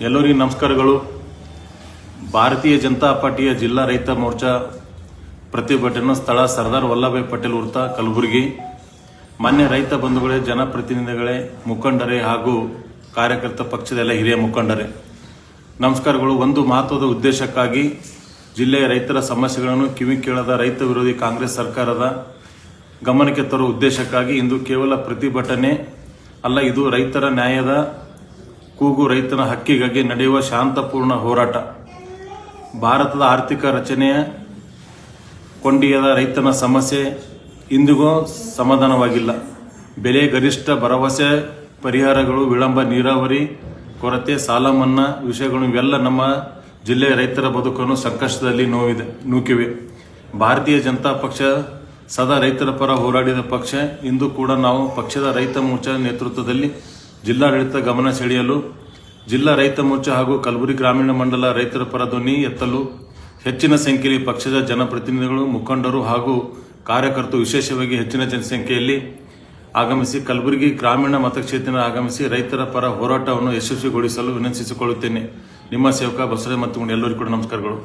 ಎಲ್ಲರಿಗೂ ನಮಸ್ಕಾರಗಳು. ಭಾರತೀಯ ಜನತಾ ಪಾರ್ಟಿಯ ಜಿಲ್ಲಾ ರೈತ ಮೋರ್ಚಾ ಪ್ರತಿಭಟನಾ ಸ್ಥಳ ಸರ್ದಾರ್ ವಲ್ಲಭಾಯ್ ಪಟೇಲ್ ವೃತ್ತ, ಕಲಬುರಗಿ. ಮಾನ್ಯ ರೈತ ಬಂಧುಗಳೇ, ಜನಪ್ರತಿನಿಧಿಗಳೇ, ಮುಖಂಡರೇ ಹಾಗೂ ಕಾರ್ಯಕರ್ತ ಪಕ್ಷದ ಎಲ್ಲ ಹಿರಿಯ ಮುಖಂಡರೇ, ನಮಸ್ಕಾರಗಳು. ಒಂದು ಮಹತ್ವದ ಉದ್ದೇಶಕ್ಕಾಗಿ ಜಿಲ್ಲೆಯ ರೈತರ ಸಮಸ್ಯೆಗಳನ್ನು ಕಿವಿ ಕೇಳದ ರೈತ ವಿರೋಧಿ ಕಾಂಗ್ರೆಸ್ ಸರ್ಕಾರದ ಗಮನಕ್ಕೆ ತರುವ ಉದ್ದೇಶಕ್ಕಾಗಿ ಇಂದು ಕೇವಲ ಪ್ರತಿಭಟನೆ ಅಲ್ಲ, ಇದು ರೈತರ ನ್ಯಾಯದ ಕೂಗು, ರೈತನ ಹಕ್ಕಿಗಾಗಿ ನಡೆಯುವ ಶಾಂತಪೂರ್ಣ ಹೋರಾಟ. ಭಾರತದ ಆರ್ಥಿಕ ರಚನೆಯ ಕೊಂಡಿಯಾದ ರೈತನ ಸಮಸ್ಯೆ ಇಂದಿಗೂ ಸಮಾಧಾನವಾಗಿಲ್ಲ. ಬೆಲೆ ಗರಿಷ್ಠ, ಭರವಸೆ ಪರಿಹಾರಗಳು ವಿಳಂಬ, ನೀರಾವರಿ ಕೊರತೆ, ಸಾಲ ಮನ್ನಾ ವಿಷಯಗಳು ಇವೆಲ್ಲ ನಮ್ಮ ಜಿಲ್ಲೆಯ ರೈತರ ಬದುಕನ್ನು ಸಂಕಷ್ಟದಲ್ಲಿ ನೂಕಿವೆ. ಭಾರತೀಯ ಜನತಾ ಪಕ್ಷ ಸದಾ ರೈತರ ಪರ ಹೋರಾಡಿದ ಪಕ್ಷ. ಇಂದು ಕೂಡ ನಾವು ಪಕ್ಷದ ರೈತ ಮೋರ್ಚಾ ನೇತೃತ್ವದಲ್ಲಿ ಜಿಲ್ಲಾಡಳಿತ ಗಮನ ಸೆಳೆಯಲು, ಜಿಲ್ಲಾ ರೈತ ಮೋರ್ಚಾ ಹಾಗೂ ಕಲಬುರಗಿ ಗ್ರಾಮೀಣ ಮಂಡಲ ರೈತರ ಪರ ಧ್ವನಿ ಎತ್ತಲು ಹೆಚ್ಚಿನ ಸಂಖ್ಯೆಯಲ್ಲಿ ಪಕ್ಷದ ಜನಪ್ರತಿನಿಧಿಗಳು, ಮುಖಂಡರು ಹಾಗೂ ಕಾರ್ಯಕರ್ತರು ವಿಶೇಷವಾಗಿ ಹೆಚ್ಚಿನ ಜನಸಂಖ್ಯೆಯಲ್ಲಿ ಆಗಮಿಸಿ ಕಲಬುರಗಿ ಗ್ರಾಮೀಣ ಮತಕ್ಷೇತ್ರ ಆಗಮಿಸಿ ರೈತರ ಪರ ಹೋರಾಟವನ್ನು ಯಶಸ್ವಿಗೊಳಿಸಲು ವಿನಂತಿಸಿಕೊಳ್ಳುತ್ತೇನೆ. ನಿಮ್ಮ ಸೇವಕ ಬಸವರಾಜ ಮತ್ತುಕೊಂಡು ಎಲ್ಲರಿಗೂ ಕೂಡ ನಮಸ್ಕಾರಗಳು.